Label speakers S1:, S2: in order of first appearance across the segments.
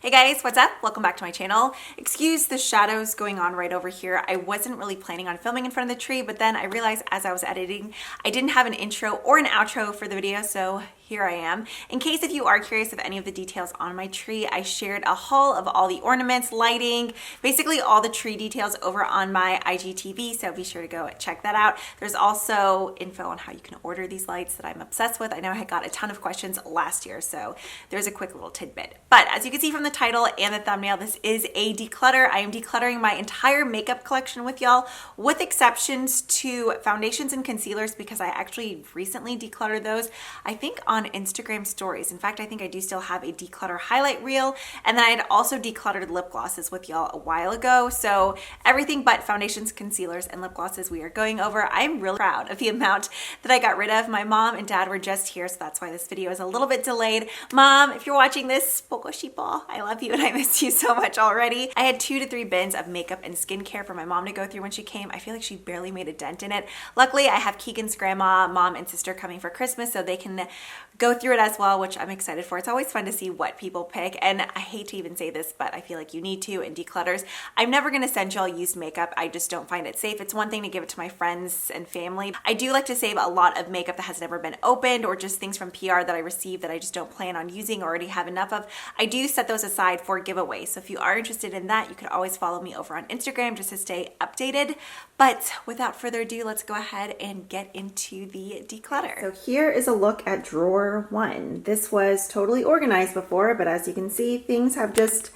S1: Hey guys, what's up? Welcome back to my channel. Excuse the shadows going on right over here. I wasn't really planning on filming in front of the tree, but then I realized as I was editing, I didn't have an intro or an outro for the video, so here I am. In case if you are curious of any of the details on my tree, I shared a haul of all the ornaments, lighting, basically all the tree details over on my IGTV, so be sure to go check that out. There's also info on how you can order these lights that I'm obsessed with. I know I got a ton of questions last year, so there's a quick little tidbit. But as you can see from the title and the thumbnail, this is a declutter. I am decluttering my entire makeup collection with y'all, with exceptions to foundations and concealers, because I actually recently decluttered those, I think on Instagram stories. In fact, I think I do still have a declutter highlight reel, and then I had also decluttered lip glosses with y'all a while ago. So everything but foundations, concealers, and lip glosses we are going over. I'm really proud of the amount that I got rid of. My mom and dad were just here, so that's why this video is a little bit delayed. Mom, if you're watching this, I love you and I miss you so much already. I had 2 to 3 bins of makeup and skincare for my mom to go through when she came. I feel like she barely made a dent in it. Luckily, I have Keegan's grandma, mom, and sister coming for Christmas, so they can go through it as well, which I'm excited for. It's always fun to see what people pick, and I hate to even say this, but I feel like you need to in declutters. I'm never gonna send y'all used makeup. I just don't find it safe. It's one thing to give it to my friends and family. I do like to save a lot of makeup that has never been opened, or just things from PR that I receive that I just don't plan on using or already have enough of. I do set those aside for giveaways, so if you are interested in that, you can always follow me over on Instagram just to stay updated. But without further ado, let's go ahead and get into the declutter.
S2: So here is a look at drawer 1. This was totally organized before, but as you can see, things have just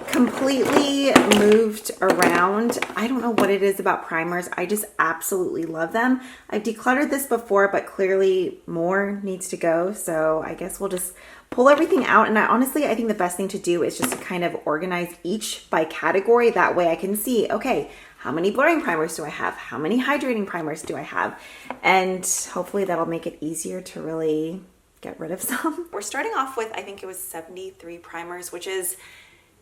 S2: completely moved around. I don't know what it is about primers. I just absolutely love them. I've decluttered this before, but clearly more needs to go. So I guess we'll just pull everything out. And I think the best thing to do is just to kind of organize each by category. That way I can see, okay, how many blurring primers do I have? How many hydrating primers do I have? And hopefully that'll make it easier to really get rid of some.
S1: We're starting off with, I think it was 73 primers, which is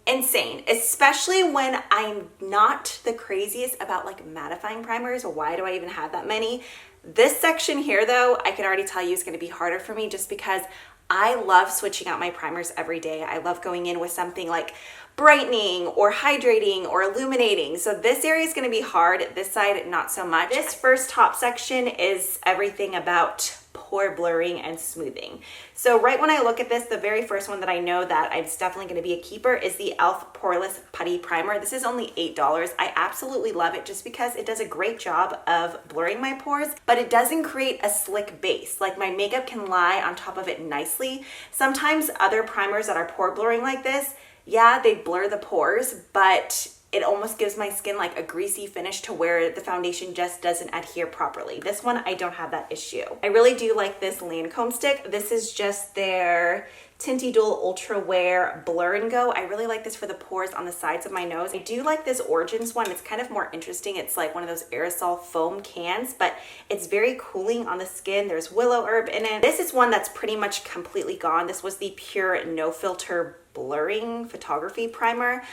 S1: insane, especially when I'm not the craziest about like mattifying primers. Why do I even have that many? This section here though, I can already tell you is going to be harder for me, just because I love switching out my primers every day. I love going in with something like brightening or hydrating or illuminating. So this area is going to be hard. This side, not so much. This first top section is everything about pore blurring and smoothing. So right when I look at this, the very first one that I know that it's definitely going to be a keeper is the e.l.f. Poreless Putty Primer. This is only $8. I absolutely love it just because it does a great job of blurring my pores, but it doesn't create a slick base. Like, my makeup can lie on top of it nicely. Sometimes other primers that are pore blurring like this, yeah, they blur the pores, but it almost gives my skin like a greasy finish to where the foundation just doesn't adhere properly. This one, I don't have that issue. I really do like this Lancome stick. This is just their Tinty Dual Ultra Wear Blur and Go. I really like this for the pores on the sides of my nose. I do like this Origins one. It's kind of more interesting. It's like one of those aerosol foam cans, but it's very cooling on the skin. There's willow herb in it. This is one that's pretty much completely gone. This was the Pure No Filter Blurring Photography Primer.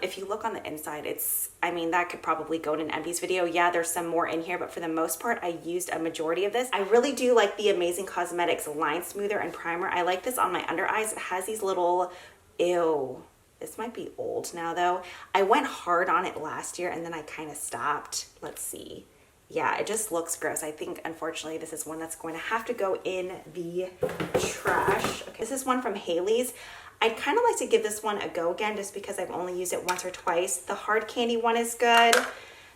S1: If you look on the inside, that could probably go in an empties video. Yeah, there's some more in here, but for the most part, I used a majority of this. I really do like the Amazing Cosmetics Line Smoother and Primer. I like this on my under eyes. It has these little, ew, this might be old now though. I went hard on it last year and then I kind of stopped. Let's see. Yeah, it just looks gross. I think, unfortunately, this is one that's going to have to go in the trash. Okay, this is one from Haley's. I'd kind of like to give this one a go again just because I've only used it once or twice. The hard candy one is good.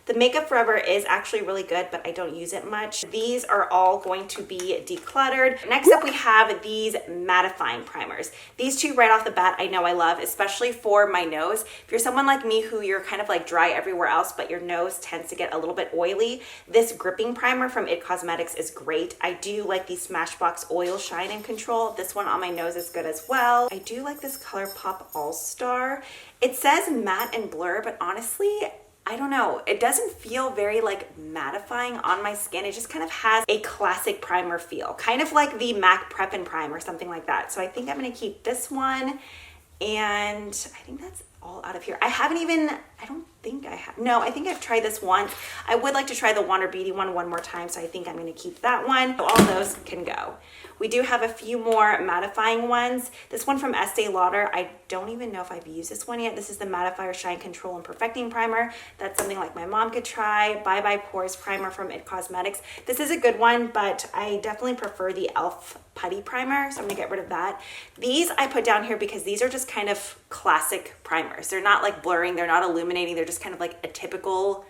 S1: The Makeup Forever is actually really good, but I don't use it much. These are all going to be decluttered. Next up, we have these mattifying primers. These two right off the bat, I know I love, especially for my nose. If you're someone like me who you're kind of like dry everywhere else, but your nose tends to get a little bit oily, this gripping primer from It Cosmetics is great. I do like the Smashbox Oil Shine and Control. This one on my nose is good as well. I do like this ColourPop All-Star. It says matte and blur, but honestly, I don't know, it doesn't feel very like mattifying on my skin. It just kind of has a classic primer feel, kind of like the MAC Prep and Prime or something like that. So I think I'm gonna keep this one, and I think that's all out of here. I don't think I have. No, I think I've tried this once. I would like to try the Wander Beauty one more time, so I think I'm going to keep that one. So all those can go. We do have a few more mattifying ones. This one from 𝗟𝗘𝗧'𝗦, I don't even know if I've used this one yet. This is the Mattifier Shine Control and Perfecting Primer. That's something like my mom could try. Bye Bye Pores Primer from 𝗟𝗘𝗧'𝗦. This is a good one, but I definitely prefer the e.l.f. Putty Primer, so I'm gonna get rid of that. These I put down here because these are just kind of classic primers. They're not like blurring, they're not illuminating, they're just kind of like a typical,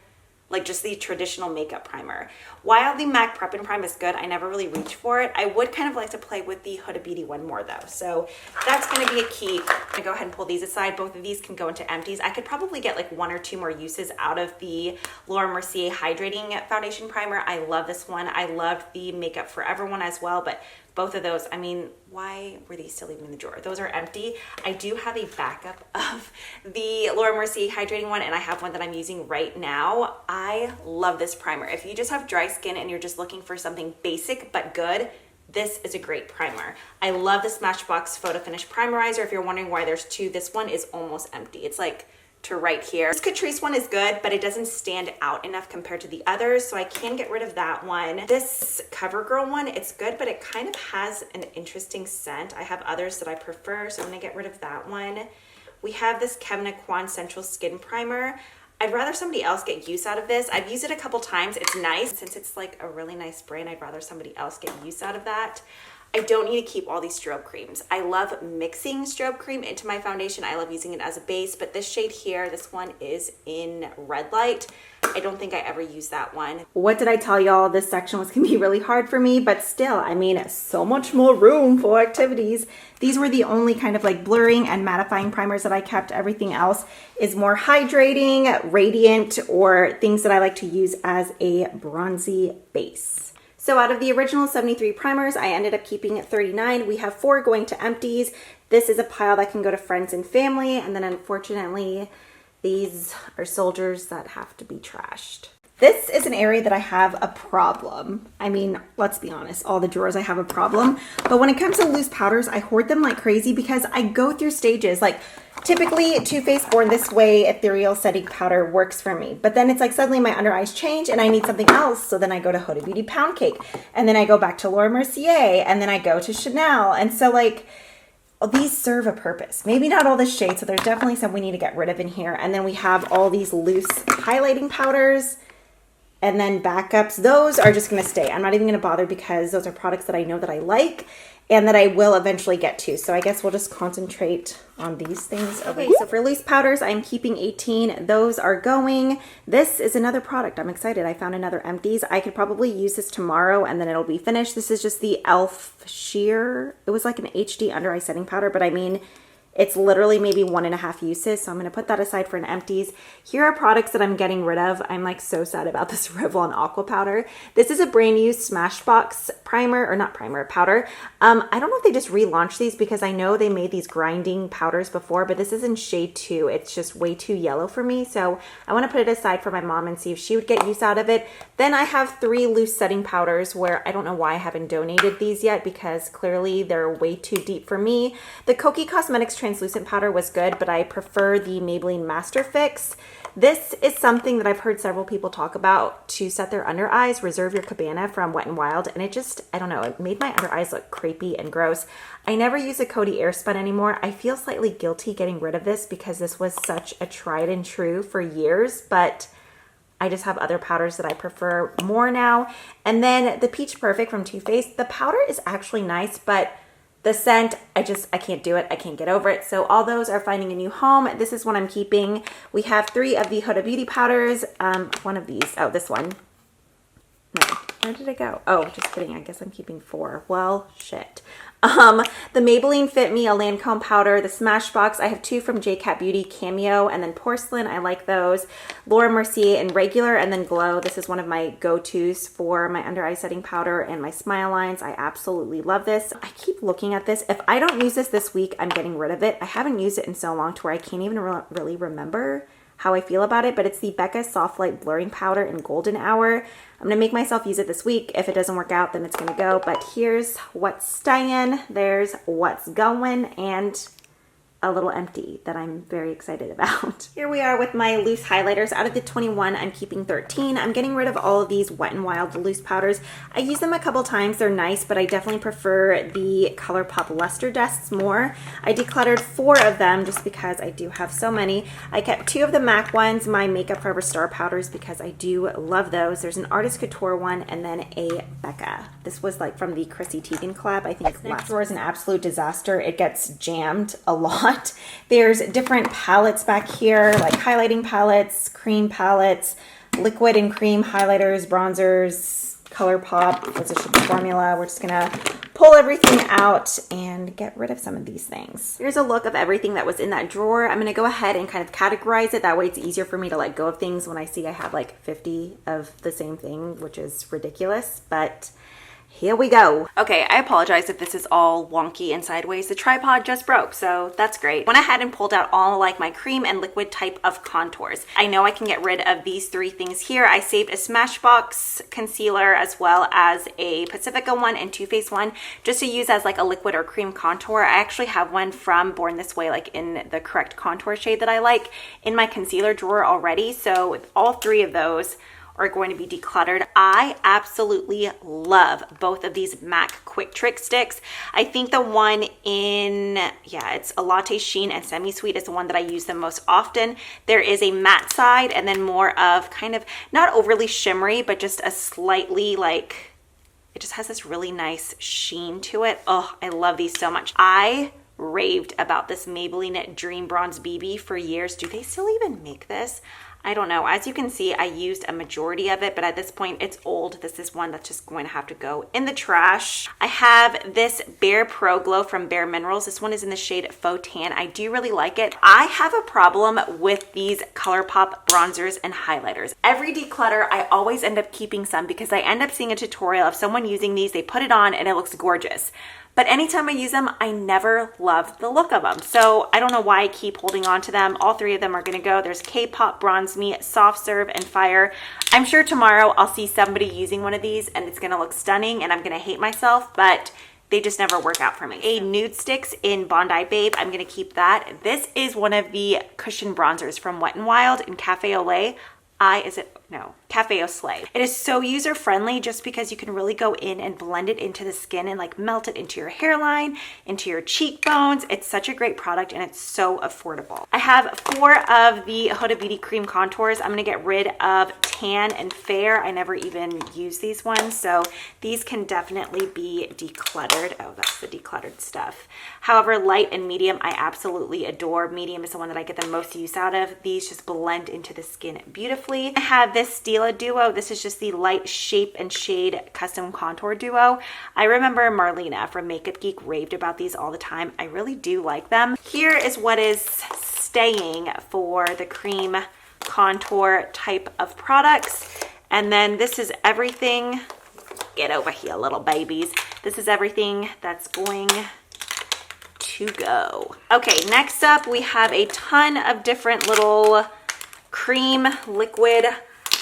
S1: like just the traditional makeup primer. While the MAC Prep and Prime is good, I never really reach for it. I would kind of like to play with the Huda Beauty one more though. So that's gonna be a keep. I'm gonna go ahead and pull these aside. Both of these can go into empties. I could probably get like 1 or 2 more uses out of the 𝗟𝗓𝗧 Hydrating Foundation Primer. I love this one. I loved the Makeup Forever one as well, but both of those, I mean, why were these still even in the drawer? Those are empty. I do have a backup of the 𝗟𝗓𝗧 Hydrating one, and I have one that I'm using right now. I love this primer. If you just have dry skin and you're just looking for something basic but good, this is a great primer. I love the Smashbox Photo Finish Primerizer. If you're wondering why there's 2, this one is almost empty. It's like to right here. This Catrice one is good, but it doesn't stand out enough compared to the others, so I can get rid of that one. This CoverGirl one, it's good, but it kind of has an interesting scent. I have others that I prefer, so I'm gonna get rid of that one. We have this 𝗟𝗓𝗧'𝗦 Central Skin Primer. I'd rather somebody else get use out of this. I've used it a couple times. It's nice. Since it's like a really nice brand, I'd rather somebody else get use out of that. I don't need to keep all these strobe creams. I love mixing strobe cream into my foundation. I love using it as a base, but this shade here, this one is in Red Light. I don't think I ever used that one.
S2: What did I tell y'all? This section was gonna be really hard for me, but still, I mean, so much more room for activities. These were the only kind of like blurring and mattifying primers that I kept. Everything else is more hydrating, radiant, or things that I like to use as a bronzy base. So out of the original 73 primers, I ended up keeping 39. We have 4 going to empties. This is a pile that can go to friends and family. And then unfortunately, these are soldiers that have to be trashed. This is an area that I have a problem. I mean, let's be honest, all the drawers I have a problem. But when it comes to loose powders, I hoard them like crazy because I go through stages. Like typically Too Faced Born This Way Ethereal Setting Powder works for me. But then it's like suddenly my under eyes change and I need something else. So then I go to Huda Beauty Pound Cake. And then I go back to 𝗟𝗓𝗧'𝗦. And then I go to Chanel. And so like, these serve a purpose. Maybe not all the shades. So there's definitely some we need to get rid of in here. And then we have all these loose highlighting powders. And then backups, those are just gonna stay. I'm not even gonna bother because those are products that I know that I like and that I will eventually get to. So I guess we'll just concentrate on these things. Okay, so for loose powders, I'm keeping 18. Those are going. This is another product. I'm excited. I found another empties. I could probably use this tomorrow and then it'll be finished. This is just the e.l.f. Sheer. It was like an HD under eye setting powder, but I mean, it's literally maybe 1.5 uses, so I'm going to put that aside for an empties. Here are products that I'm getting rid of. I'm like so sad about this Revlon Aqua Powder. This is a brand new Smashbox primer, or not primer, powder. I don't know if they just relaunched these because I know they made these grinding powders before, but this is in shade 2. It's just way too yellow for me, so I want to put it aside for my mom and see if she would get use out of it. Then I have 3 loose setting powders where I don't know why I haven't donated these yet because clearly they're way too deep for me. The Kokie Cosmetics translucent powder was good, but I prefer the Maybelline Master Fix. This is something that I've heard several people talk about to set their under eyes. Reserve Your Cabana from Wet n Wild, and it just, I don't know, it made my under eyes look crepey and gross. I never use a Coty Airspun anymore. I feel slightly guilty getting rid of this because this was such a tried and true for years, but I just have other powders that I prefer more now. And then the Peach Perfect from Too Faced. The powder is actually nice, but the scent, I can't do it. I can't get over it. So all those are finding a new home. This is what I'm keeping. We have 3 of the Huda Beauty powders. One of these, oh, this one. No, where did it go? Oh, just kidding. I guess I'm keeping 4. Well, shit. The Maybelline Fit Me a Lancome powder, the Smashbox. I have 2 from J-Cat Beauty, Cameo, and then Porcelain. I like those. 𝗟𝗓𝗧'𝗦 in regular, and then Glow. This is one of my go-tos for my under eye setting powder and my smile lines. I absolutely love this. I keep looking at this. If I don't use this week, I'm getting rid of it. I haven't used it in so long to where I can't even really remember how I feel about it, but it's the Becca Soft Light Blurring Powder in Golden Hour. I'm gonna make myself use it this week. If it doesn't work out, then it's gonna go, but here's what's staying, there's what's going, and a little empty that I'm very excited about. Here we are with my loose highlighters. Out of the 21, I'm keeping 13. I'm getting rid of all of these Wet n Wild loose powders. I use them a couple times. They're nice, but I definitely prefer the ColourPop Luster Dusts more. I decluttered 4 of them just because I do have so many. I kept 2 of the MAC ones, my Makeup Forever Star powders, because I do love those. There's an Artist Couture one and then a Becca. This was like from the Chrissy Teigen collab. I think last drawer is an absolute disaster. It gets jammed a lot. There's different palettes back here, like highlighting palettes, cream palettes, liquid and cream highlighters, bronzers, ColourPop, Physicians Formula. We're just gonna pull everything out and get rid of some of these things. Here's a look of everything that was in that drawer. I'm gonna go ahead and kind of categorize it. That way it's easier for me to let go of things when I see I have like 50 of the same thing, which is ridiculous, but here we go. Okay, I apologize if this is all wonky and sideways. The tripod just broke, so that's great. Went ahead and pulled out all like my cream and liquid type of contours. I know I can get rid of these 3 things here. I saved a Smashbox concealer as well as a Pacifica one and Too Faced one just to use as like a liquid or cream contour. I actually have one from Born This Way, like in the correct contour shade that I like, in my concealer drawer already. So all 3 of those are going to be decluttered. I absolutely love both of these MAC Quick Trick sticks. I think the one in, it's a Latte Sheen and Semi Sweet is the one that I use the most often. There is a matte side and then more of kind of not overly shimmery, but just a slightly like, it just has this really nice sheen to it. Oh, I love these so much. I raved about this Maybelline Dream Bronze BB for years. Do they still even make this? I don't know. As you can see, I used a majority of it, but at this point it's old. This is one that's just going to have to go in the trash. I have this Bare Pro Glow from Bare Minerals. This one is in the shade Faux Tan. I do really like it. I have a problem with these ColourPop bronzers and highlighters. Every declutter, I always end up keeping some because I end up seeing a tutorial of someone using these. They put it on and it looks gorgeous. But anytime I use them, I never love the look of them. So I don't know why I keep holding on to them. All 3 of them are gonna go. There's K-Pop Bronze Me, Soft Serve, and Fire. I'm sure tomorrow I'll see somebody using one of these and it's gonna look stunning and I'm gonna hate myself, but they just never work out for me. A Nude Sticks in Bondi Babe, I'm gonna keep that. This is one of the cushion bronzers from Wet n Wild in Cafe au Lait. Cafe au Slay. It is so user friendly just because you can really go in and blend it into the skin and like melt it into your hairline, into your cheekbones. It's such a great product and it's so affordable. I have 4 of the Huda Beauty cream contours. I'm gonna get rid of Tan and Fair. I never even use these ones, so these can definitely be decluttered. Oh, that's the decluttered stuff. However, light and medium I absolutely adore. Medium is the one that I get the most use out of. These just blend into the skin beautifully. I have this Stila Duo. This is just the light shape and shade custom contour duo. I remember Marlena from Makeup Geek raved about these all the time. I really do like them. Here is what is staying for the cream contour type of products. And then this is everything. Get over here, little babies. This is everything that's going to go. Okay, next up we have a ton of different little cream liquid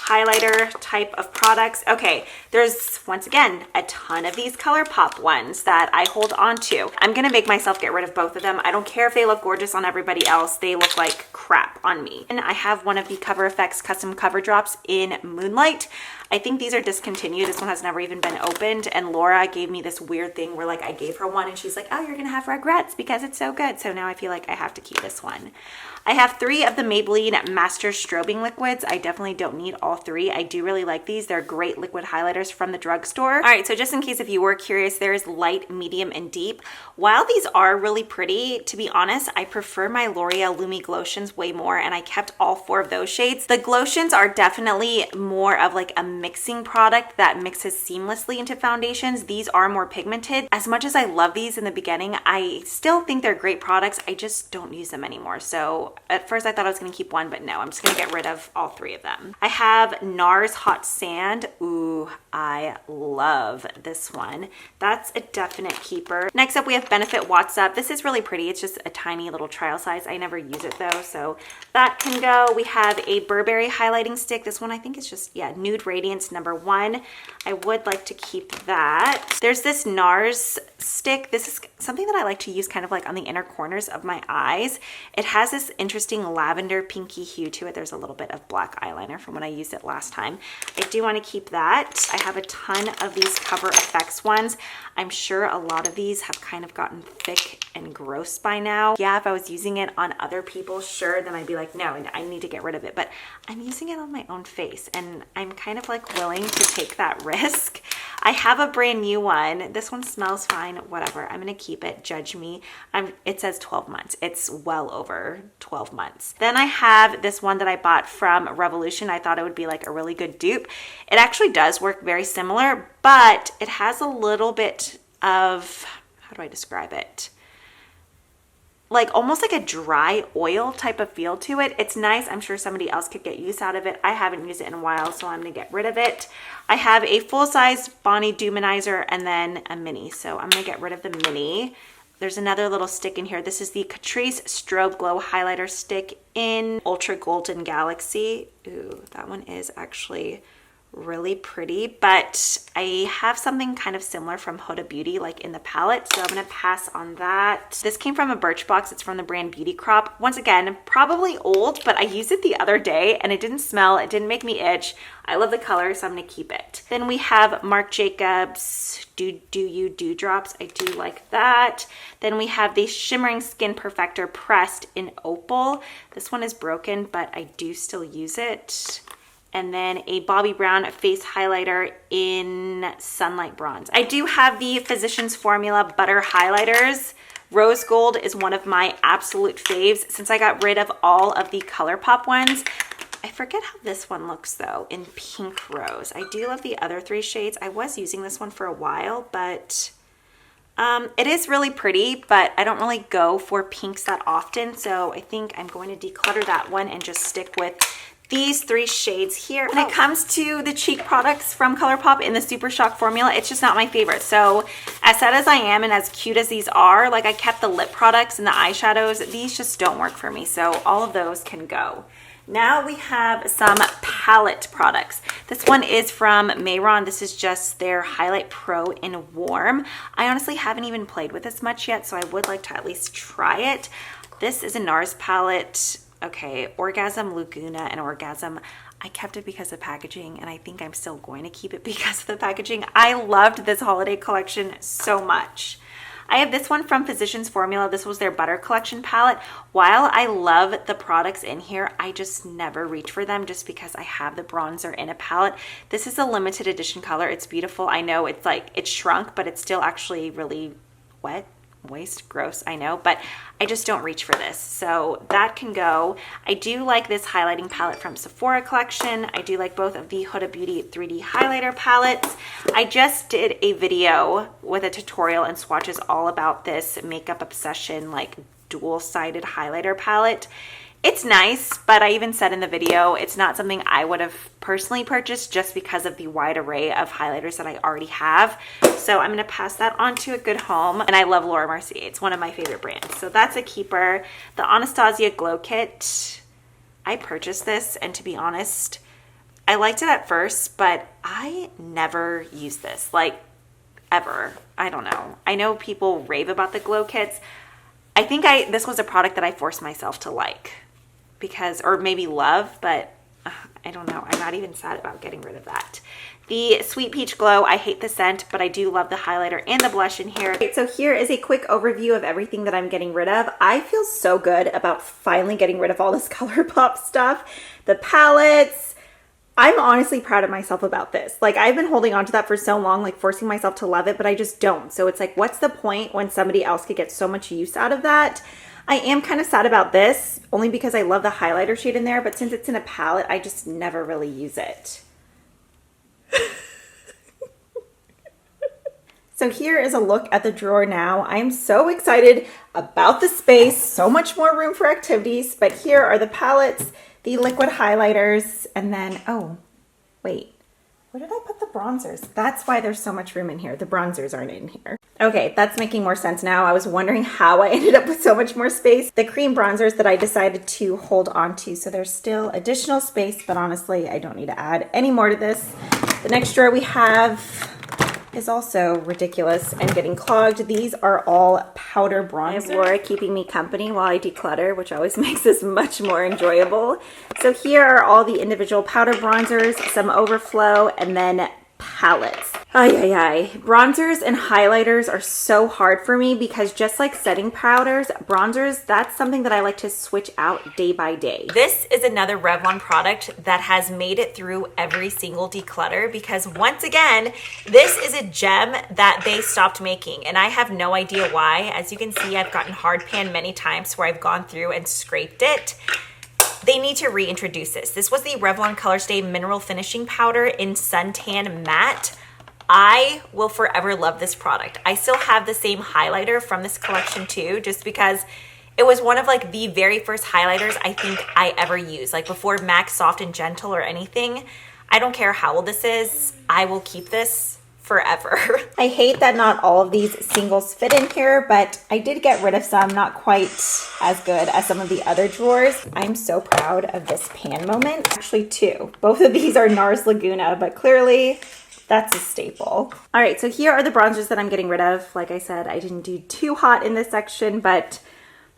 S2: highlighter type of products. Okay, there's once again a ton of these ColourPop ones that I hold on to. I'm gonna make myself get rid of both of them. I don't care if they look gorgeous on everybody else. They look like crap on me. And I have one of the Cover FX custom cover drops in Moonlight. I think these are discontinued. This one has never even been opened. And Laura gave me this weird thing where like I gave her one and she's like, oh, you're gonna have regrets because it's so good. So now I feel like I have to keep this one. I have 3 of the Maybelline Master Strobing Liquids. I definitely don't need all 3. I do really like these. They're great liquid highlighters from the drugstore. All right, so just in case if you were curious, there is light, medium, and deep. While these are really pretty, to be honest, I prefer my L'Oreal Lumi Glotions way more, and I kept all 4 of those shades. The Glotions are definitely more of like a mixing product that mixes seamlessly into foundations. These are more pigmented. As much as I love these in the beginning, I still think they're great products. I just don't use them anymore. So at first I thought I was gonna keep one, but no, I'm just gonna get rid of all 3 of them. I have
S1: have NARS Hot Sand. Ooh, I love this one. That's a definite keeper. Next up, we have Benefit Watts Up. This is really pretty. It's just a tiny little trial size. I never use it though, so that can go. We have a Burberry highlighting stick. This one I think is just, yeah, Nude Radiance #1. I would like to keep that. There's this NARS stick. This is something that I like to use kind of like on the inner corners of my eyes. It has this interesting lavender pinky hue to it. There's a little bit of black eyeliner from when I used it last time. I do want to keep that. I have a ton of these Cover FX ones. I'm sure a lot of these have kind of gotten thick and gross by now. Yeah, if I was using it on other people, sure, then I'd be like, no, I need to get rid of it. But I'm using it on my own face and I'm kind of like willing to take that risk. I have a brand new one. This one smells fine, whatever. I'm gonna keep it, judge me. It says 12 months. It's well over 12 months. Then I have this one that I bought from Revolution. I thought it would be like a really good dupe. It actually does work very similar, but it has a little bit of, how do I describe it? Like almost like a dry oil type of feel to it. It's nice. I'm sure somebody else could get use out of it. I haven't used it in a while, so I'm gonna get rid of it. I have a full-size Bonnie Duminizer and then a mini, so I'm gonna get rid of the mini. There's another little stick in here. This is the Catrice Strobe Glow Highlighter Stick in Ultra Golden Galaxy. Ooh, that one is actually really pretty, but I have something kind of similar from Huda Beauty like in the palette, so I'm gonna pass on that. This came from a Birchbox. It's from the brand Beauty Crop. Once again, probably old, but I used it the other day and it didn't smell, it didn't make me itch. I love the color, so I'm gonna keep it. Then we have Marc Jacobs Do You Dewdrops. I do like that. Then we have the Shimmering Skin Perfector Pressed in Opal. This one is broken, but I do still use it. And then a Bobbi Brown face highlighter in Sunlight Bronze. I do have the Physicians Formula Butter Highlighters. Rose Gold is one of my absolute faves since I got rid of all of the ColourPop ones. I forget how this one looks though, in Pink Rose. I do love the other 3 shades. I was using this one for a while, but it is really pretty, but I don't really go for pinks that often. So I think I'm going to declutter that one and just stick with these 3 shades here. When it comes to the cheek products from ColourPop in the Super Shock formula, it's just not my favorite. So as sad as I am and as cute as these are, like I kept the lip products and the eyeshadows, these just don't work for me. So all of those can go. Now we have some palette products. This one is from Mayron. This is just their Highlight Pro in Warm. I honestly haven't even played with this much yet, so I would like to at least try it. This is a NARS palette. Okay, Orgasm Laguna and Orgasm. I kept it because of packaging, and I think I'm still going to keep it because of the packaging. I loved this holiday collection so much. I have this one from Physicians Formula. This was their Butter Collection palette. While I love the products in here, I just never reach for them just because I have the bronzer in a palette. This is a limited edition color. It's beautiful. I know it's like, it's shrunk, but it's still actually really wet. Moist, gross, I know, but I just don't reach for this, so that can go. I do like this highlighting palette from Sephora collection. I do like both of the Huda Beauty 3D highlighter palettes. I just did a video with a tutorial and swatches all about this Makeup Obsession like dual-sided highlighter palette. It's nice, but I even said in the video, it's not something I would have personally purchased just because of the wide array of highlighters that I already have. So I'm gonna pass that on to a good home. And I love Laura Mercier. It's one of my favorite brands. So that's a keeper. The Anastasia Glow Kit, I purchased this, and to be honest, I liked it at first, but I never use this, like ever. I don't know. I know people rave about the Glow Kits. I think this was a product that I forced myself to like. Because, or maybe love, but I don't know. I'm not even sad about getting rid of that. The Sweet Peach Glow, I hate the scent, but I do love the highlighter and the blush in here. Okay, so here is a quick overview of everything that I'm getting rid of. I feel so good about finally getting rid of all this ColourPop stuff. The palettes. I'm honestly proud of myself about this. Like, I've been holding on to that for so long, like forcing myself to love it, but I just don't. So it's like, what's the point when somebody else could get so much use out of that? I am kind of sad about this, only because I love the highlighter shade in there, but since it's in a palette, I just never really use it. So here is a look at the drawer now. I'm so excited about the space, so much more room for activities, but here are the palettes, the liquid highlighters, and then, oh,
S2: Wait, where did I put the bronzers? That's why there's so much room in here. The bronzers aren't in here. Okay, that's making more sense now. I was wondering how I ended up with so much more space. The cream bronzers that I decided to hold on to, so there's still additional space, but honestly, I don't need to add any more to this. The next drawer we have is also ridiculous and getting clogged. These are all powder bronzers. I have Laura keeping me company while I declutter, which always makes this much more enjoyable. So here are all the individual powder bronzers, some overflow, and then palettes. Bronzers and highlighters are so hard for me because just like setting powders, bronzers, that's something that I like to switch out day by day. This is another Revlon product that has made it through every single declutter because once again, this is a gem that they stopped making and I have no idea why. As you can see, I've gotten hard pan many times where I've gone through and scraped it. They need to reintroduce this. This was the Revlon Colorstay Mineral Finishing Powder in Suntan Matte. I will forever love this product. I still have the same highlighter from this collection too, just because it was one of like the very first highlighters I think I ever used. Like before MAC Soft and Gentle or anything. I don't care how old this is. I will keep this forever. I hate that not all of these singles fit in here, but I did get rid of some, not quite as good as some of the other drawers. I'm so proud of this pan moment. Actually two. Both of these are NARS Laguna, but clearly that's a staple. All right, so here are the bronzers that I'm getting rid of. Like I said, I didn't do too hot in this section, but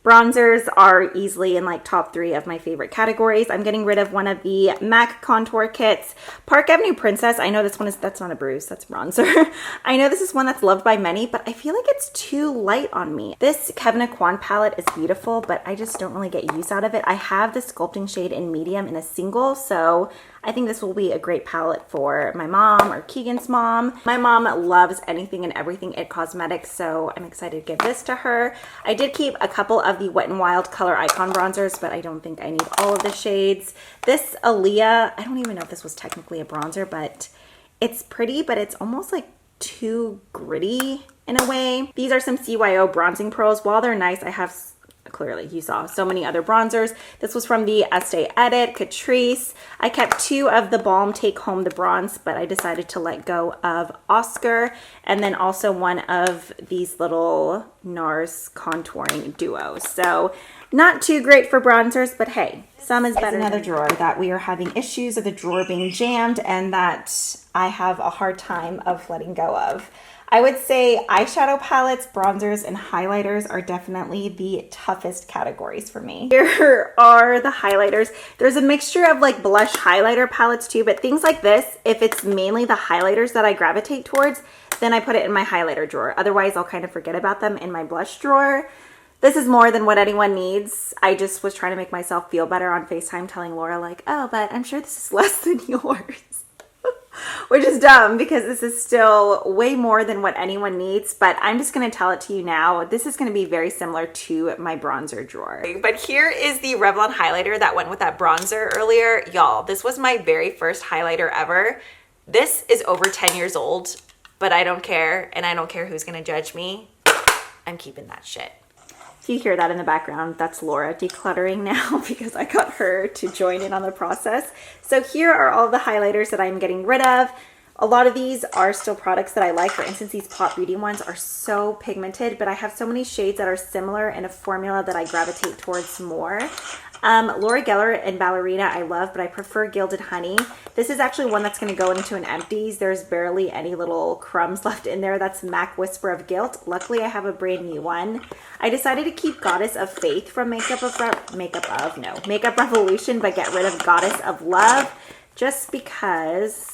S2: bronzers are easily in like top 3 of my favorite categories. I'm getting rid of one of the MAC contour kits. Park Avenue Princess, I know this one is, that's not a bruise, that's bronzer. I know this is one that's loved by many, but I feel like it's too light on me. This 𝗦𝗢𝗧'𝗦 palette is beautiful, but I just don't really get use out of it. I have the sculpting shade in medium in a single, so I think this will be a great palette for my mom or Keegan's mom. My mom loves anything and everything 𝗏 Cosmetics, so I'm excited to give this to her. I did keep a couple of the Wet n Wild Color Icon bronzers, but I don't think I need all of the shades. This 𝗟𝗓𝗧, I don't even know if this was technically a bronzer, but it's pretty, but it's almost like too gritty in a way. These are some CYO bronzing pearls. While they're nice, I have, clearly you saw so many other bronzers. This was from the Estee Edit Catrice. I kept 2 of the Balm Take Home the Bronze, but I decided to let go of Oscar, and then also one of these little NARS contouring duos. So not too great for bronzers, but hey, some is better. Another drawer that we are having issues of the drawer being jammed and that I have a hard time of letting go of. I would say eyeshadow palettes, bronzers, and highlighters are definitely the toughest categories for me. Here are the highlighters. There's a mixture of like blush highlighter palettes too, but things like this, if it's mainly the highlighters that I gravitate towards, then I put it in my highlighter drawer. Otherwise, I'll kind of forget about them in my blush drawer. This is more than what anyone needs. I just was trying to make myself feel better on FaceTime, telling Laura like, oh, but I'm sure this is less than yours. Which is dumb because this is still way more than what anyone needs, but I'm just going to tell it to you now. This is going to be very similar to my bronzer drawer. But here is the Revlon highlighter that went with that bronzer earlier. Y'all, this was my very first highlighter ever. This is over 10 years old, but I don't care, and I don't care who's going to judge me. I'm keeping that shit. If you hear that in the background, that's Laura decluttering now because I got her to join in on the process. So here are all the highlighters that I'm getting rid of. A lot of these are still products that I like. For instance, these Pop Beauty ones are so pigmented, but I have so many shades that are similar in a formula that I gravitate towards more. Laura Geller and Ballerina I love, but I prefer Gilded Honey. This is actually one that's going to go into an empties. There's barely any little crumbs left in there. That's MAC Whisper of Guilt. Luckily, I have a brand new one. I decided to keep Goddess of Faith from Makeup Revolution, but get rid of Goddess of Love just because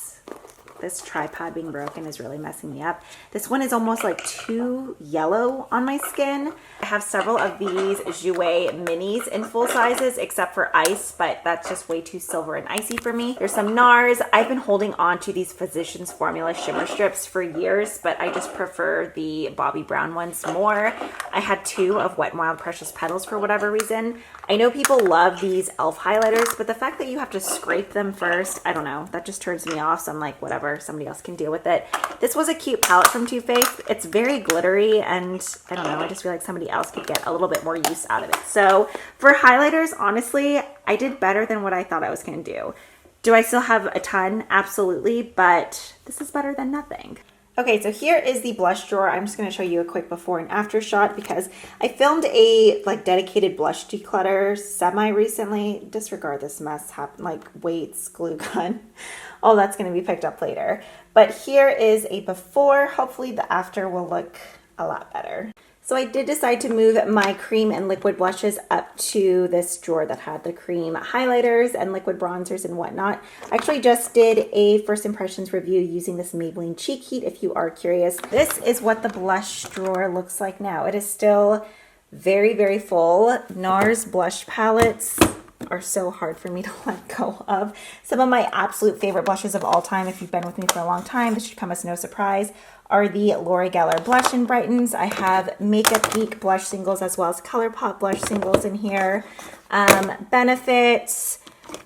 S2: this tripod being broken is really messing me up. This one is almost like too yellow on my skin. I have several of these 𝗟𝗓𝗧 minis in full sizes except for ice, but that's just way too silver and icy for me. There's some NARS. I've been holding on to these Physicians Formula shimmer strips for years, but I just prefer the Bobbi Brown ones more. I had 2 of Wet n Wild Precious Petals for whatever reason. I know people love these e.l.f. highlighters, but the fact that you have to scrape them first, I don't know, that just turns me off. So I'm like, whatever, somebody else can deal with it. This was a cute palette from Too Faced. It's very glittery, and I don't know, I just feel like somebody else could get a little bit more use out of it. So for highlighters, honestly, I did better than what I thought I was going to do. Do I still have a ton? Absolutely, but this is better than nothing. Okay, so here is the blush drawer. I'm just going to show you a quick before and after shot because I filmed a dedicated blush declutter semi recently. Disregard this mess, like weights, glue gun. All that's going to be picked up later. But here is a before. Hopefully the after will look a lot better. So I did decide to move my cream and liquid blushes up to this drawer that had the cream highlighters and liquid bronzers and whatnot. I actually just did a first impressions review using this Maybelline Cheek Heat if you are curious. This is what the blush drawer looks like now. It is still very, very full. NARS blush palettes are so hard for me to let go of. Some of my absolute favorite blushes of all time, if you've been with me for a long time, this should come as no surprise, are the L'Oreal Geller Blush and Brightens. I have Makeup Geek blush singles as well as ColourPop blush singles in here. Benefit,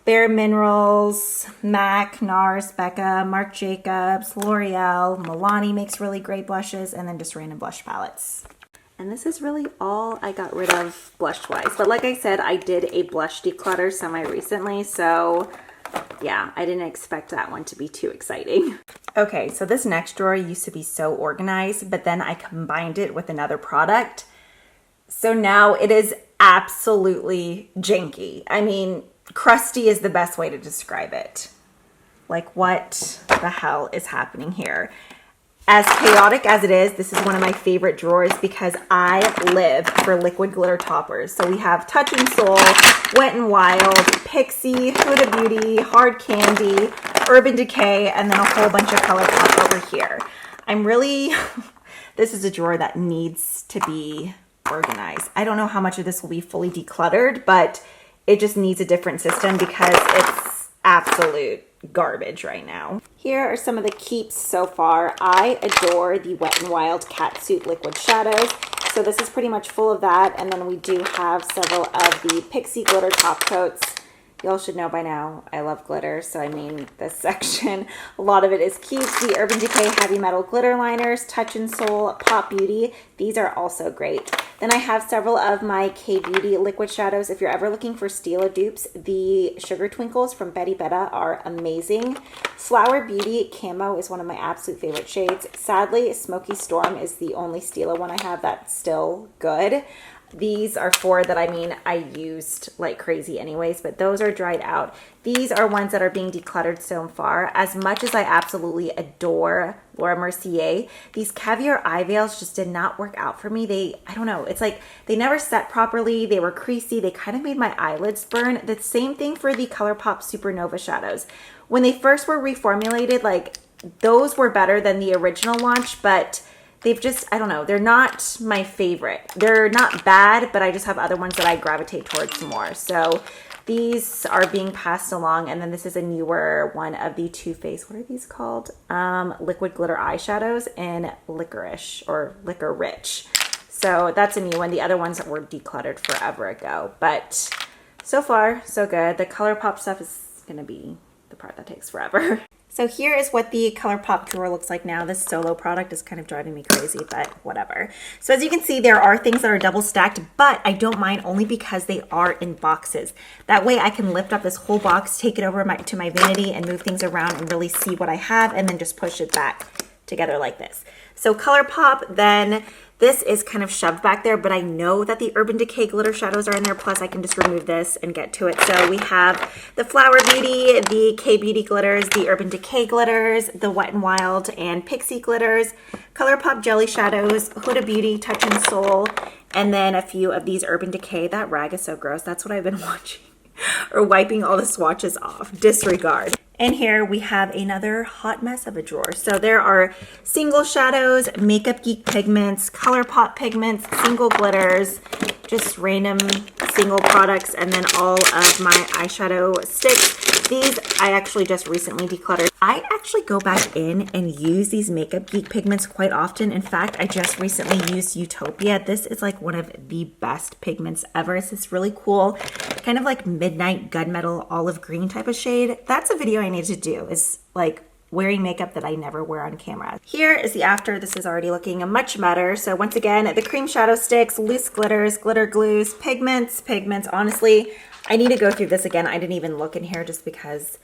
S2: Bare Minerals, MAC, NARS, Becca, Marc Jacobs, L'Oreal, Milani makes really great blushes, and then just random blush palettes. And this is really all I got rid of blush-wise. But like I said, I did a blush declutter semi-recently, so yeah, I didn't expect that one to be too exciting. Okay, so this next drawer used to be so organized, but then I combined it with another product. So now it is absolutely janky. I mean, crusty is the best way to describe it. Like, what the hell is happening here? As chaotic as it is, this is one of my favorite drawers because I live for liquid glitter toppers. So we have Touch in Soul, Wet n Wild, Pixie, Huda Beauty, Hard Candy, Urban Decay, and then a whole bunch of ColourPop over here. This is a drawer that needs to be organized. I don't know how much of this will be fully decluttered, but it just needs a different system because it's absolute garbage right now. Here are some of the keeps so far. I adore the Wet n Wild Catsuit liquid shadows. So this is pretty much full of that. And then we do have several of the Pixie glitter top coats. Y'all should know by now, I love glitter. So I mean, this section, a lot of it is keeps. The Urban Decay Heavy Metal Glitter Liners, Touch in Soul, Pop Beauty. These are also great. Then I have several of my K-Beauty liquid shadows. If you're ever looking for Stila dupes, the Sugar Twinkles from Betty Betta are amazing. Flower Beauty Camo is one of my absolute favorite shades. Sadly, Smoky Storm is the only Stila one I have that's still good. These are four that I used like crazy anyways, but those are dried out. These are ones that are being decluttered so far. As much as I absolutely adore Laura Mercier, these caviar eye veils just did not work out for me. I don't know, it's like they never set properly. They were creasy. They kind of made my eyelids burn. The same thing for the ColourPop Supernova shadows. When they first were reformulated, like those were better than the original launch, but they've just, I don't know, they're not my favorite. They're not bad, but I just have other ones that I gravitate towards more. So these are being passed along. And then this is a newer one of the Too Faced, what are these called? Liquid Glitter Eyeshadows in Licorice or Liquor Rich. So that's a new one. The other ones that were decluttered forever ago. But so far, so good. The ColourPop stuff is going to be the part that takes forever. So here is what the ColourPop drawer looks like now. This solo product is kind of driving me crazy, but whatever. So as you can see, there are things that are double stacked, but I don't mind only because they are in boxes. That way I can lift up this whole box, take it over to my vanity and move things around and really see what I have and then just push it back together like this. So ColourPop, then this is kind of shoved back there, but I know that the Urban Decay glitter shadows are in there. Plus I can just remove this and get to it. So we have the Flower Beauty, the K-Beauty glitters, the Urban Decay glitters, the Wet n Wild and Pixie glitters, ColourPop jelly shadows, Huda Beauty, Touch in Soul, and then a few of these Urban Decay. That rag is so gross. That's what I've been watching or wiping all the swatches off. Disregard. And here we have another hot mess of a drawer. So there are single shadows, Makeup Geek pigments, ColourPop pigments, single glitters, just random single products, and then all of my eyeshadow sticks. These I actually just recently decluttered. I actually go back in and use these Makeup Geek pigments quite often. In fact, I just recently used Utopia. This is like one of the best pigments ever. It's this really cool, kind of like midnight gunmetal olive green type of shade. That's a video I need to do, is like wearing makeup that I never wear on camera. Here is the after. This is already looking much better. So once again, the cream shadow sticks, loose glitters, glitter glues, pigments. Honestly, I need to go through this again. I didn't even look in here just because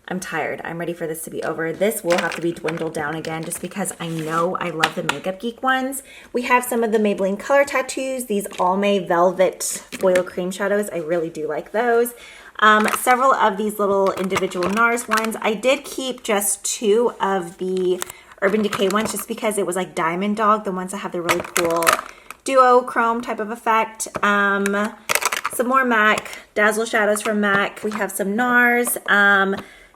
S2: I'm tired. I'm ready for this to be over. This will have to be dwindled down again just because I know I love the Makeup Geek ones. We have some of the Maybelline Color Tattoos, these Almay Velvet Foil Cream Shadows. I really do like those. Several of these little individual NARS ones. I did keep just 2 of the Urban Decay ones just because it was like Diamond Dog, the ones that have the really cool duo chrome type of effect. Some more MAC, Dazzle Shadows from MAC. We have some NARS.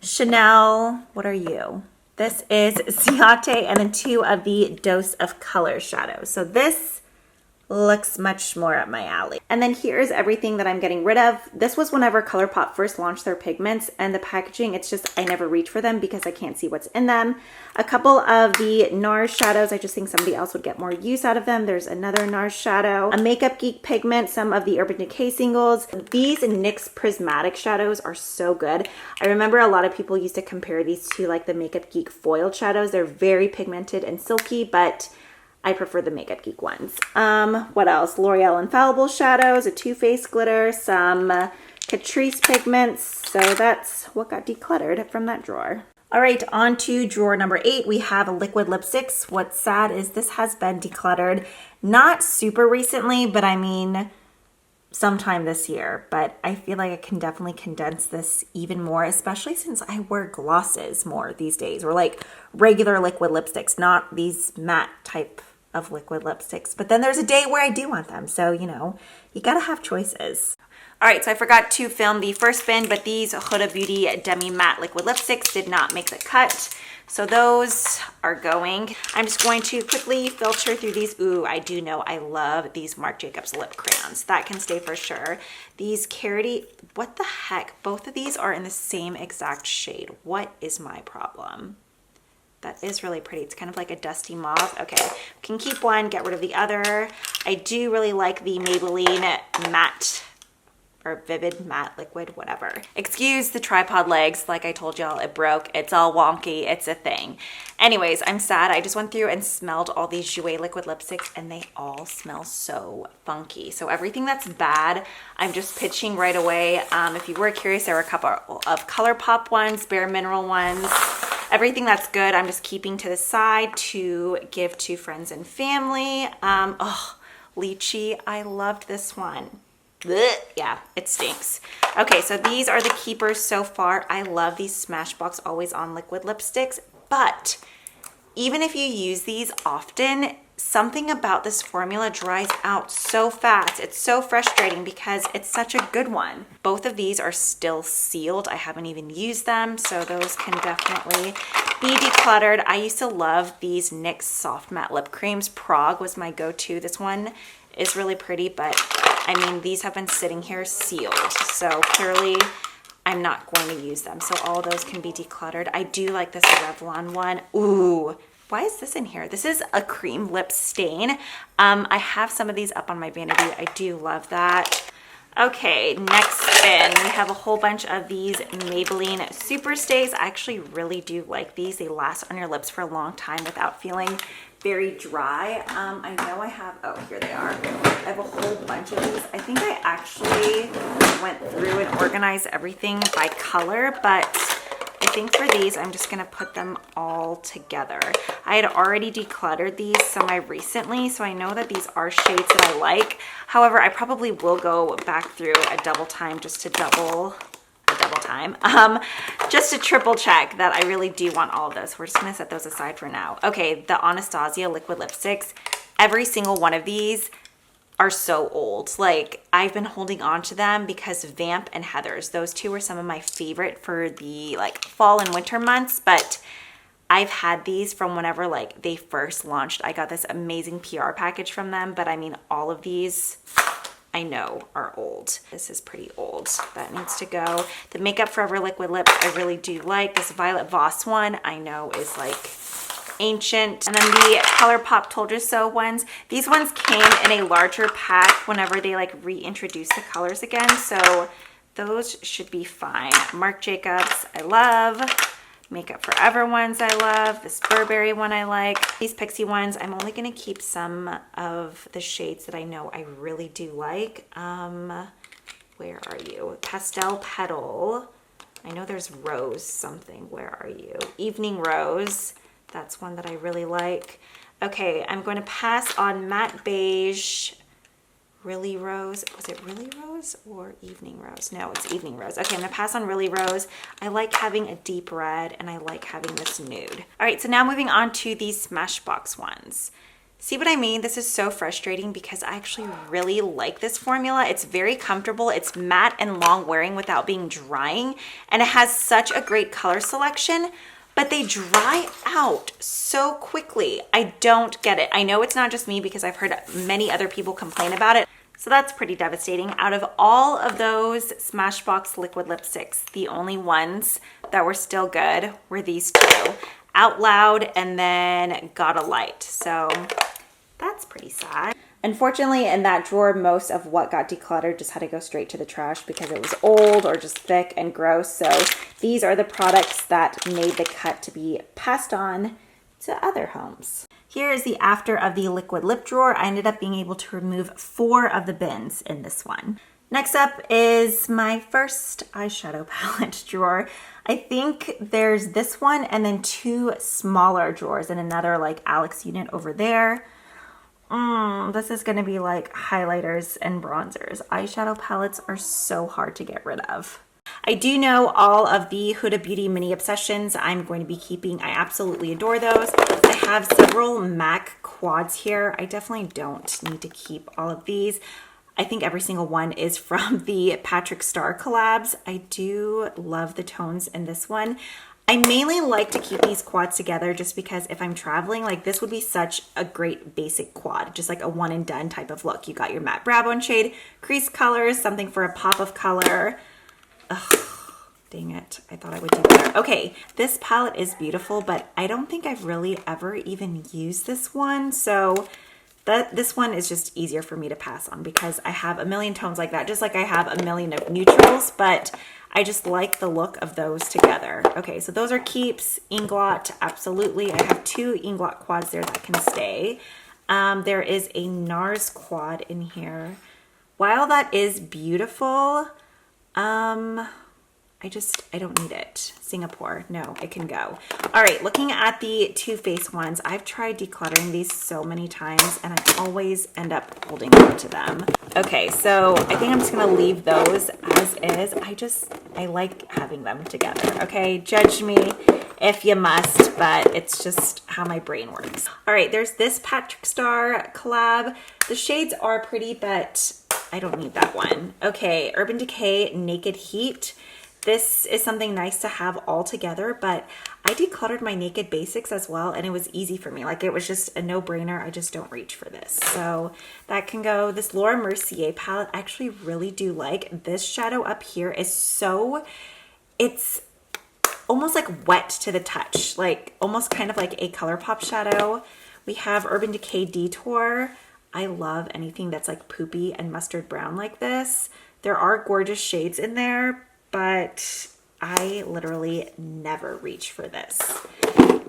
S2: Chanel, what are you? This is 𝗟𝗘𝗧, and then 2 of the Dose of Color shadows. So this looks much more up my alley. And then here's everything that I'm getting rid of. This was whenever ColourPop first launched their pigments, and the packaging, it's just, I never reach for them because I can't see what's in them. A couple of the NARS shadows, I just think somebody else would get more use out of them. There's another NARS shadow, a Makeup Geek pigment, some of the Urban Decay singles. These NYX prismatic shadows are so good. I remember a lot of people used to compare these to like the Makeup Geek foiled shadows. They're very pigmented and silky, but I prefer the Makeup Geek ones. What else? L'Oreal Infallible shadows, a Too Faced glitter, some Catrice pigments. So that's what got decluttered from that drawer. All right, on to drawer number 8. We have liquid lipsticks. What's sad is this has been decluttered. Not super recently, but I mean sometime this year. But I feel like I can definitely condense this even more, especially since I wear glosses more these days, or like regular liquid lipsticks, not these matte type of liquid lipsticks. But then there's a day where I do want them. So, you know, you gotta have choices. All right, so I forgot to film the first bin, but these Huda Beauty Demi Matte Liquid Lipsticks did not make the cut. So those are going. I'm just going to quickly filter through these. Ooh, I do know I love these Marc Jacobs lip crayons. That can stay for sure. These carroty, what the heck? Both of these are in the same exact shade. What is my problem? That is really pretty. It's kind of like a dusty mauve. Okay, can keep one, get rid of the other. I do really like the Maybelline Matte or Vivid Matte Liquid, whatever. Excuse the tripod legs. Like I told y'all, it broke. It's all wonky. It's a thing. Anyways, I'm sad. I just went through and smelled all these Jouer liquid lipsticks and they all smell so funky. So everything that's bad, I'm just pitching right away. If you were curious, there were a couple of ColourPop ones, Bare Mineral ones. Everything that's good, I'm just keeping to the side to give to friends and family. Oh, Lychee, I loved this one. Blech. Yeah, it stinks. Okay, so these are the keepers so far. I love these Smashbox Always On liquid lipsticks, but even if you use these often, something about this formula dries out so fast. It's so frustrating because it's such a good one. Both of these are still sealed. I haven't even used them, so those can definitely be decluttered. I used to love these NYX Soft Matte Lip Creams. Prague was my go-to. This one is really pretty, but I mean, these have been sitting here sealed, so clearly I'm not going to use them. So all those can be decluttered. I do like this Revlon one. Ooh, why is this in here? This is a cream lip stain. I have some of these up on my vanity. I do love that. Okay, next bin, we have a whole bunch of these Maybelline Super Stays. I actually really do like these. They last on your lips for a long time without feeling very dry. I know I have, oh, here they are. I have a whole bunch of these. I think I actually went through and organized everything by color, but I think for these, I'm just gonna put them all together. I had already decluttered these semi-recently, so I know that these are shades that I like. However, I probably will go back through a double time just to just to triple check that I really do want all of those. We're just gonna set those aside for now. Okay, the Anastasia liquid lipsticks, every single one of these are so old. Like, I've been holding on to them because Vamp and Heathers, those two were some of my favorite for the like fall and winter months, but I've had these from whenever like they first launched. I got this amazing PR package from them, but I mean, all of these I know are old. This is pretty old. That needs to go. The Makeup Forever liquid lips I really do like. This Violet Voss one I know is like ancient. And then the ColourPop Told You So ones. These ones came in a larger pack whenever they like reintroduced the colors again. So those should be fine. Marc Jacobs I love. Makeup Forever ones I love. This Burberry one I like. These Pixie ones, I'm only going to keep some of the shades that I know I really do like. Where are you? Pastel Petal.
S1: I know there's Rose something. Where are you? Evening Rose. That's one that I really like. Okay, I'm going to pass on Matte Beige. Really Rose. Was it Really Rose or Evening Rose? No, it's Evening Rose. Okay, I'm going to pass on Really Rose. I like having a deep red and I like having this nude. All right, so now moving on to these Smashbox ones. See what I mean? This is so frustrating because I actually really like this formula. It's very comfortable. It's matte and long wearing without being drying. And it has such a great color selection, but they dry out so quickly. I don't get it. I know it's not just me because I've heard many other people complain about it. So that's pretty devastating. Out of all of those Smashbox liquid lipsticks, the only ones that were still good were these two. Out Loud and then Got a Light. So that's pretty sad. Unfortunately, in that drawer, most of what got decluttered just had to go straight to the trash because it was old or just thick and gross. So these are the products that made the cut to be passed on to other homes. Here is the after of the liquid lip drawer. I ended up being able to remove 4 of the bins in this one. Next up is my first eyeshadow palette drawer. I think there's this one and then 2 smaller drawers and another like Alex unit over there. This is going to be like highlighters and bronzers. Eyeshadow palettes are so hard to get rid of. I do know all of the Huda Beauty mini obsessions I'm going to be keeping. I absolutely adore those. I have several MAC quads here. I definitely don't need to keep all of these. I think every single one is from the Patrick Star collabs. I do love the tones in this one. I mainly like to keep these quads together just because if I'm traveling, like this would be such a great basic quad, just like a one and done type of look. You got your matte brow bone shade, crease colors, something for a pop of color. Ugh, dang it. I thought I would do better. Okay, this palette is beautiful, but I don't think I've really ever even used this one. So this one is just easier for me to pass on because I have a million tones like that, just like I have a million of neutrals, but I just like the look of those together. Okay, so those are keeps. Inglot, absolutely. I have 2 Inglot quads there that can stay. There is a NARS quad in here. While that is beautiful, I don't need it. Singapore, no, it can go. All right, looking at the Too Faced ones, I've tried decluttering these so many times and I always end up holding on to them. Okay, so I think I'm just gonna leave those as is. I like having them together, okay? Judge me if you must, but it's just how my brain works. All right, there's this Patrick Star collab. The shades are pretty, but I don't need that one. Okay, Urban Decay Naked Heat. This is something nice to have all together, but I decluttered my Naked Basics as well, and it was easy for me. Like, it was just a no-brainer. I just don't reach for this. So that can go. This 𝗦𝗢𝗖𝗜 palette, I actually really do like. This shadow up here is so, it's almost like wet to the touch, like almost kind of like a ColourPop shadow. We have Urban Decay Detour. I love anything that's like poopy and mustard brown like this. There are gorgeous shades in there, but I literally never reach for this.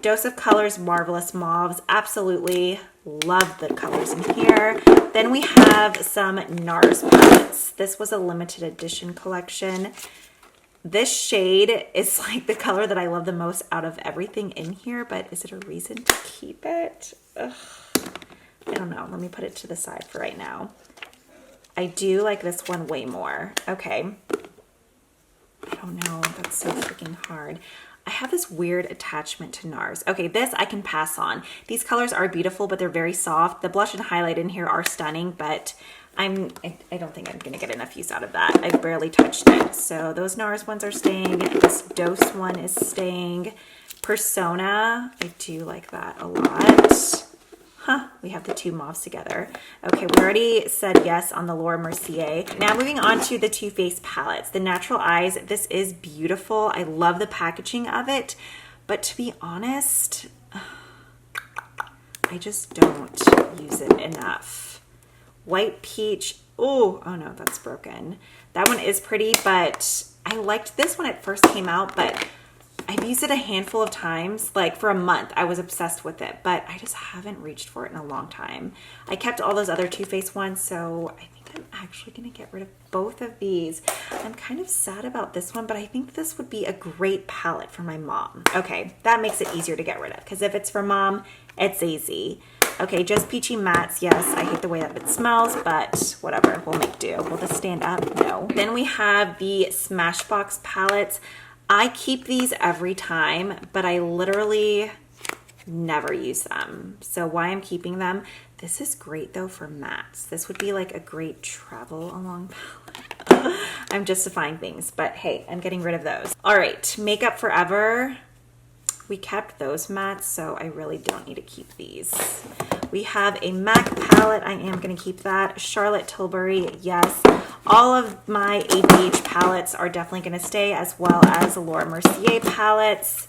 S1: Dose of Colors Marvelous Mauves. Absolutely love the colors in here. Then we have some NARS palettes. This was a limited edition collection. This shade is like the color that I love the most out of everything in here, but is it a reason to keep it? Ugh. I don't know. Let me put it to the side for right now. I do like this one way more. Okay. I don't know. That's so freaking hard. I have this weird attachment to NARS. Okay, this I can pass on. These colors are beautiful, but they're very soft. The blush and highlight in here are stunning, but I don't think I'm going to get enough use out of that. I've barely touched it. So those NARS ones are staying. This Dose one is staying. Persona, I do like that a lot. Huh, we have the 2 mauves together. Okay, we already said yes on the 𝗦𝗢𝗖𝗜. Now moving on to the Too Faced palettes. The Natural Eyes, this is beautiful. I love the packaging of it, but to be honest, I just don't use it enough. White Peach, oh no, that's broken. That one is pretty, but I liked this when it first came out, but I've used it a handful of times. Like for a month, I was obsessed with it, but I just haven't reached for it in a long time. I kept all those other Too Faced ones, so I think
S2: I'm actually gonna get rid of both of these. I'm kind of sad about this one, but I think this would be a great palette for my mom. Okay, that makes it easier to get rid of, because if it's for mom, it's easy. Okay, just peachy mattes. Yes, I hate the way that it smells, but whatever, we'll make do. Will this stand up? No. Then we have the Smashbox palettes. I keep these every time, but I literally never use them. So why I'm keeping them? This is great though for mattes. This would be like a great travel along palette. I'm justifying things, but hey, I'm getting rid of those. All right, Makeup Forever. We kept those mattes, so I really don't need to keep these. We have a MAC palette. I am going to keep that. Charlotte Tilbury, yes. All of my ABH palettes are definitely going to stay, as well as Laura Mercier palettes.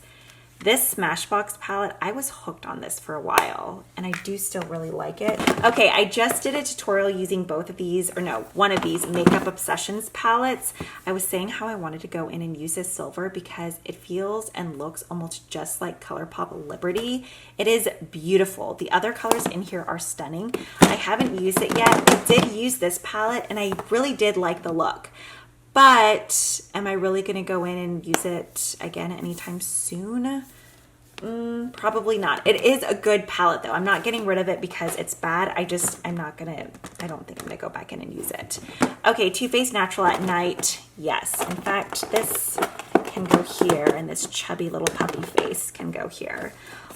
S2: This Smashbox palette, I was hooked on this for a while, and I do still really like it. Okay, I just did a tutorial using both of these, or no, one of these Makeup Obsessions palettes. I was saying how I wanted to go in and use this silver because it feels and looks almost just like ColourPop Liberty. It is beautiful. The other colors in here are stunning. I haven't used it yet. I did use this palette, and I really did like the look. But am I really going to go in and use it again anytime soon? Probably not. It is a good palette though. I'm not getting rid of it because it's bad. I don't think I'm going to go back in and use it. Okay, Too Faced Natural at Night. Yes. In fact, this can go here, and this chubby little puppy face can go here.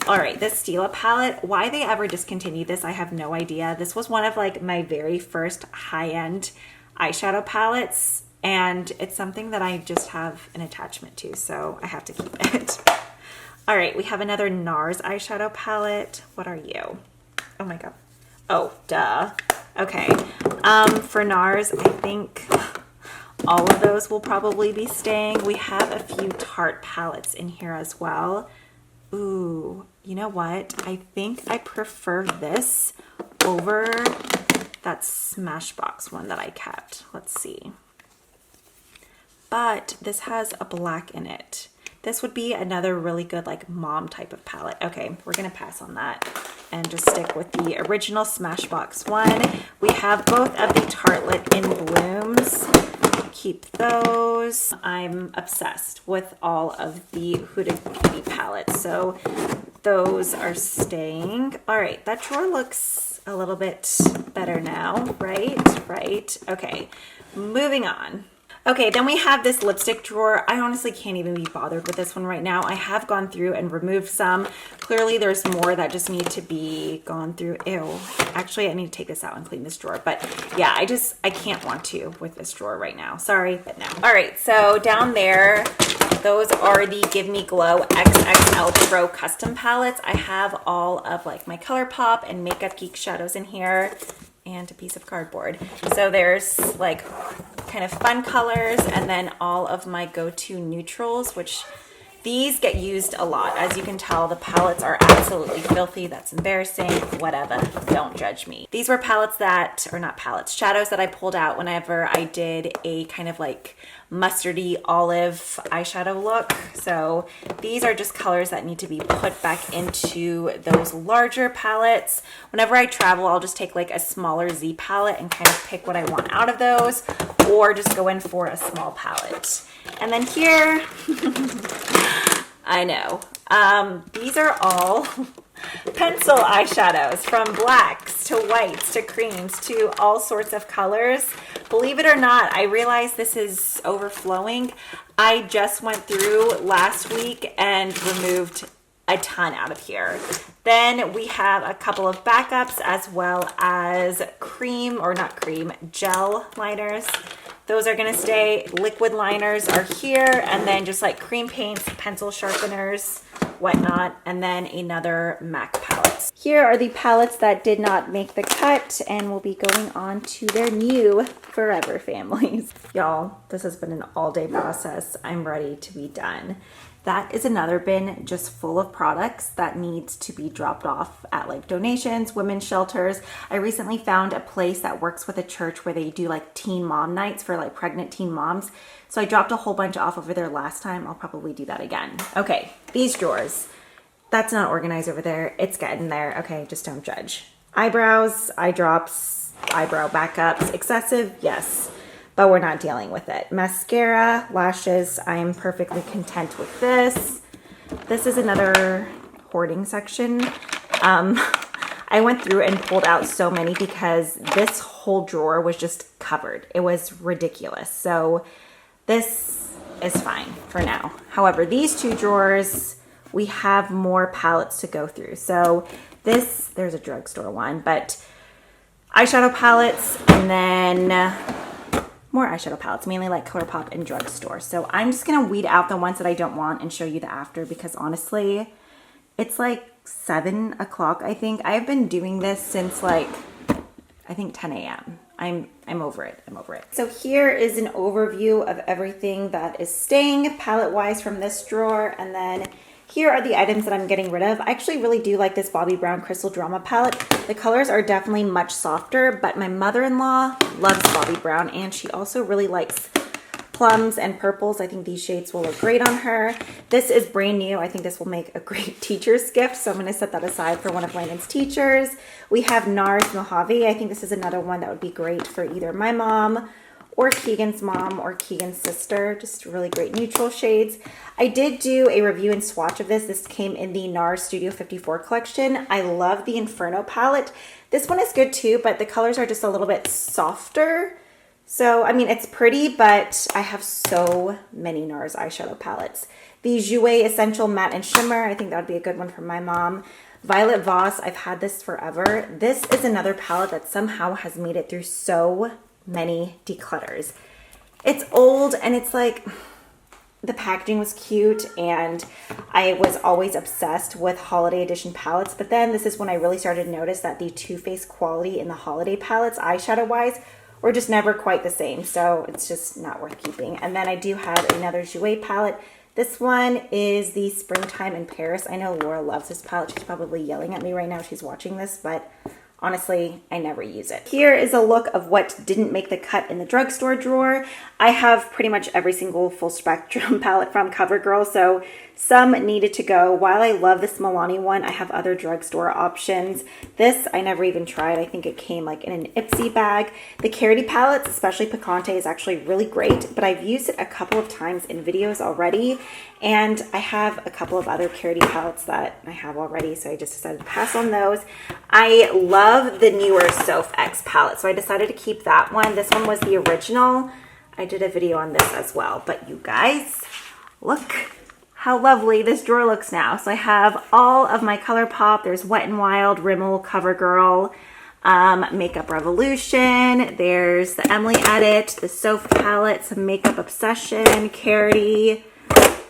S2: All right, this Stila palette. Why they ever discontinued this, I have no idea. This was one of like my very first high-end eyeshadow palettes. And it's something that I just have an attachment to, so I have to keep it. All right, we have another NARS eyeshadow palette. What are you? Oh my God. Oh, duh. Okay. For NARS, I think all of those will probably be staying. We have a few Tarte palettes in here as well. Ooh, you know what? I think I prefer this over that Smashbox one that I kept. Let's see. But this has a black in it. This would be another really good like mom type of palette. Okay, we're gonna pass on that and just stick with the original Smashbox one. We have both of the Tartelette in Blooms. Keep those. I'm obsessed with all of the Huda Beauty palettes, so those are staying. All right, that drawer looks a little bit better now, right? Right, okay, moving on. Okay, then we have this lipstick drawer. I honestly can't even be bothered with this one right now. I have gone through and removed some. Clearly there's more that just need to be gone through. Ew. Actually, I need to take this out and clean this drawer. But yeah, I can't want to with this drawer right now. Sorry, but no. All right, so down there, those are the Give Me Glow XXL Pro Custom Palettes. I have all of like my ColourPop and Makeup Geek shadows in here, and a piece of cardboard. So there's like kind of fun colors, and then all of my go-to neutrals, which these get used a lot. As you can tell, the palettes are absolutely filthy. That's embarrassing. Whatever. Don't judge me. These were palettes that, or not palettes, shadows that I pulled out whenever I did a kind of like mustardy olive eyeshadow look. So these are just colors that need to be put back into those larger palettes. Whenever I travel, I'll just take like a smaller Z palette and kind of pick what I want out of those, or just go in for a small palette. And then here, I know, these are all pencil eyeshadows, from blacks to whites to creams to all sorts of colors. Believe it or not, I realize this is overflowing. I just went through last week and removed a ton out of here. Then we have a couple of backups, as well as cream, or not cream, gel liners. Those are gonna stay. Liquid liners are here, and then just like cream paints, pencil sharpeners, whatnot, and then another MAC palettes. Here are the palettes that did not make the cut and will be going on to their new forever families. Y'all, this has been an all-day process. I'm ready to be done. That is another bin just full of products that needs to be dropped off at like donations, women's shelters. I recently found a place that works with a church where they do like teen mom nights for like pregnant teen moms. So I dropped a whole bunch off over there last time. I'll probably do that again. Okay, these drawers. That's not organized over there. It's getting there. Okay, just don't judge. Eyebrows, eye drops, eyebrow backups. Excessive, yes, but we're not dealing with it. Mascara, lashes, I am perfectly content with this. This is another hoarding section. I went through and pulled out so many because this whole drawer was just covered. It was ridiculous. So this is fine for now. However, these two drawers, we have more palettes to go through. So this, there's a drugstore one, but eyeshadow palettes, and then more eyeshadow palettes, mainly like ColourPop and Drugstore. So I'm just gonna weed out the ones that I don't want and show you the after, because honestly, it's like 7 o'clock, I think. I've been doing this since like, I think 10 a.m. I'm over it. I'm over it. So here is an overview of everything that is staying palette-wise from this drawer, and then here are the items that I'm getting rid of. I actually really do like this Bobbi Brown Crystal Drama palette. The colors are definitely much softer, but my mother-in-law loves Bobbi Brown, and she also really likes plums and purples. I think these shades will look great on her. This is brand new. I think this will make a great teacher's gift, so I'm going to set that aside for one of Landon's teachers. We have NARS Mojave. I think this is another one that would be great for either my mom or Keegan's mom or Keegan's sister. Just really great neutral shades. I did do a review and swatch of this. This came in the NARS Studio 54 collection. I love the Inferno palette. This one is good too, but the colors are just a little bit softer. So, I mean, it's pretty, but I have so many NARS eyeshadow palettes. The 𝗟𝗓 Essential Matte and Shimmer, I think that would be a good one for my mom. Violet Voss, I've had this forever. This is another palette that somehow has made it through so many declutters. It's old, and it's like, the packaging was cute, and I was always obsessed with holiday edition palettes, but then this is when I really started to notice that the Too Faced quality in the holiday palettes, eyeshadow-wise, were just never quite the same, so it's just not worth keeping. And then I do have another 𝗟𝗓 palette. This one is the Springtime in Paris. I know Laura loves this palette. She's probably yelling at me right now. She's watching this, but honestly, I never use it. Here is a look of what didn't make the cut in the drugstore drawer. I have pretty much every single full spectrum palette from CoverGirl, so some needed to go. While I love this Milani one, I have other drugstore options. This I never even tried. I think it came like in an ipsy bag. The 𝗟𝗘𝗧 palettes, especially Picante, is actually really great, but I've used it a couple of times in videos already, and I have a couple of other 𝗟𝗘𝗧 palettes that I have already, so I just decided to pass on those. I love the newer Soph X palette, so I decided to keep that one. This one was the original. I did a video on this as well, but you guys, look how lovely this drawer looks now. So I have all of my ColourPop. There's Wet n Wild, Rimmel, CoverGirl, Makeup Revolution. There's the Emily Edit, the Soph palette, some Makeup Obsession, 𝗟𝗘𝗧.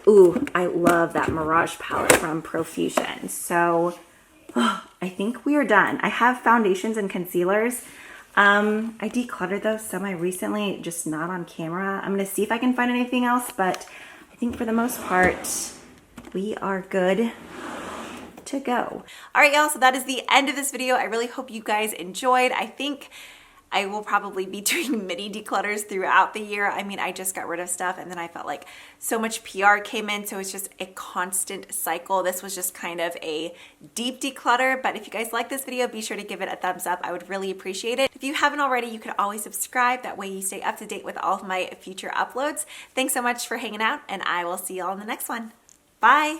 S2: Ooh, I love that Mirage palette from Profusion. So I think we are done. I have foundations and concealers. I decluttered those semi recently, just not on camera. I'm gonna see if I can find anything else, but I think for the most part, we are good to go. All right, y'all, so that is the end of this video. I really hope you guys enjoyed. I think I will probably be doing mini declutters throughout the year. I mean, I just got rid of stuff, and then I felt like so much PR came in, so it's just a constant cycle. This was just kind of a deep declutter, but if you guys like this video, be sure to give it a thumbs up. I would really appreciate it. If you haven't already, you can always subscribe. That way you stay up to date with all of my future uploads. Thanks so much for hanging out, and I will see y'all in the next one. Bye!